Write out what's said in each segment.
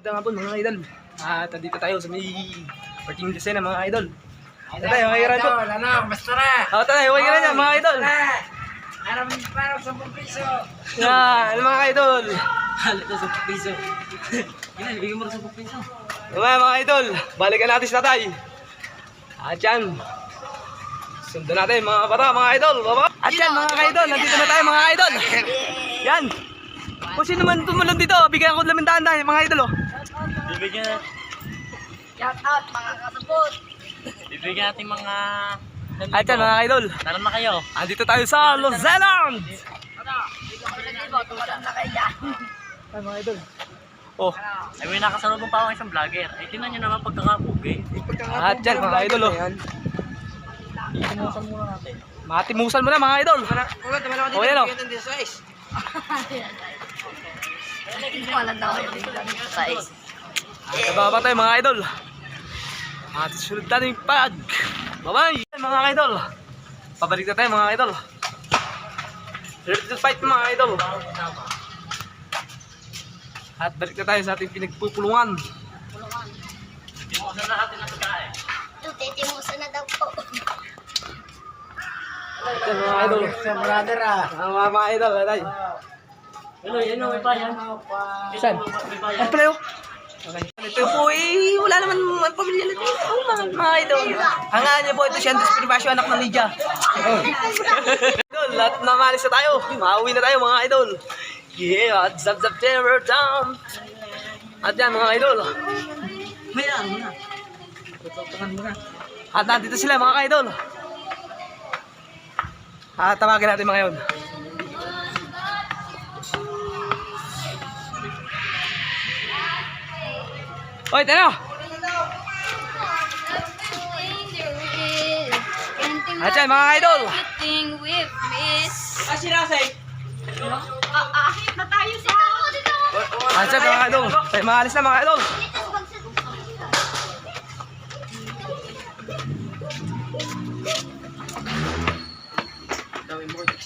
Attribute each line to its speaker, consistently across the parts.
Speaker 1: Magandang hapon mga idol. At dito tayo sa may parking design mga idol. Ito tayo, mga iran po.
Speaker 2: Basta na.
Speaker 1: Tayo, huwag ka na dyan mga idol.
Speaker 2: Alam mo parang 10 piso.
Speaker 1: Yan, mga idol.
Speaker 2: Halito 10 piso. Yan, ibigay mo 10 piso.
Speaker 1: Mga idol, balikan natin si tatay. At yan, sundan natin mga bata, mga idol. Baba. At yan mga idol, nandito na tayo mga idol. Yan. Kung sino man tumulong dito, bigyan ko ng tayo mga idol.
Speaker 2: Bibigyan natin.
Speaker 3: Shout out mga kasabot.
Speaker 2: Bibigyan natin mga...
Speaker 1: At yan mga idol,
Speaker 2: Tara na kayo.
Speaker 1: andito tayo sa Los Zealand.
Speaker 3: Tumalan na kayo dyan.
Speaker 1: Ay mga idol. Oh,
Speaker 2: Ay, may nakasalubong pa ako isang vlogger. Ay, tingnan nyo naman pagkakapugi.
Speaker 1: at yan mga idol. Oh.
Speaker 2: Ikinusan muna natin.
Speaker 1: Matimusan mo na mga idol. Oh, yan oh.
Speaker 3: Tumalan na kayo dito sa size.
Speaker 1: Nababa tayo mga idol. At sunod natin yung pag. Bye-bye mga idol. Pabalik na tayo mga idol. Ready to fight mga idol. At balik na tayo sa ating pinagpupulungan.
Speaker 2: Ikinusan na natin ang pagkain.
Speaker 3: Titimusan na daw po.
Speaker 1: Ito mga idol.
Speaker 2: Sa brother ah.
Speaker 1: Mga idol. Atay.
Speaker 2: Hello, yan o, may bayan.
Speaker 1: Saan?
Speaker 2: May bayan.
Speaker 1: Ang pala yun. Okay. Ito po wala naman pamilya nito. Mga idol. Hangaan niyo po ito si Andres Privacio, anak ng Lydia. Idol, lahat na malis na tayo. Mauwi na tayo mga idol. Yeah, at September down. At yan mga idol.
Speaker 2: Mayroon mo na.
Speaker 1: At nandito sila mga idol. At tawagin natin mga yun. Oy, tara! At yan mga idol.
Speaker 3: Ah, si Rasay. Ahit na tayo sa...
Speaker 1: At yan mga idol. Tayo maalis na mga idol.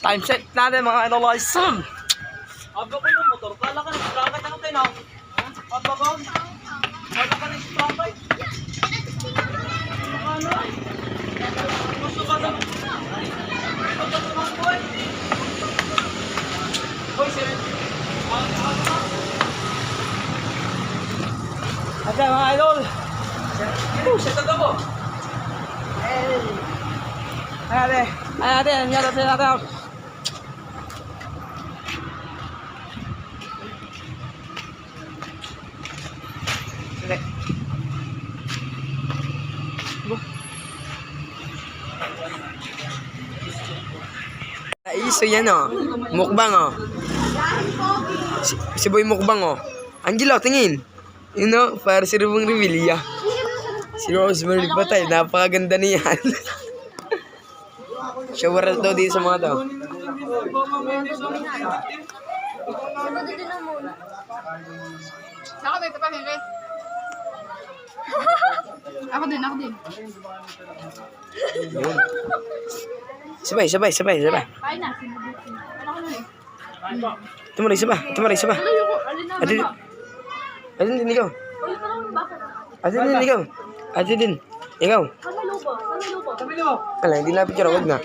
Speaker 1: Time set natin mga idol. Listen.
Speaker 2: Abba ko yung motor. Kala ka nag-bracket ako tayo na. Abba ko. Kala ka nag-bracket. Ano? Gusto ka na. Abba ko mga boy. Hoy, sir.
Speaker 1: At yan mga idol.
Speaker 2: Set up ako.
Speaker 1: Ayan natin. Ayan natin. Sige.
Speaker 4: Iso yan oh. Mukbang oh. Si Boy mukbang oh. Angelo, tingin. You know, para si Rubong Revilla. Si Rosemary Patay, napakaganda niyan. Shower daw dito sa mga to.
Speaker 3: Ako dito pa, Henry. Ako din.
Speaker 4: Yun. Sabay.
Speaker 3: Kain na. Ano ko na eh?
Speaker 4: Tumari, sabay.
Speaker 3: Alin na?
Speaker 4: Adin din ikaw.
Speaker 3: Ulit na lang, bakit?
Speaker 4: Adin din ikaw. Adin din. Ikaw.
Speaker 3: Kami lupo.
Speaker 4: Wala, hindi na picture. Wag na.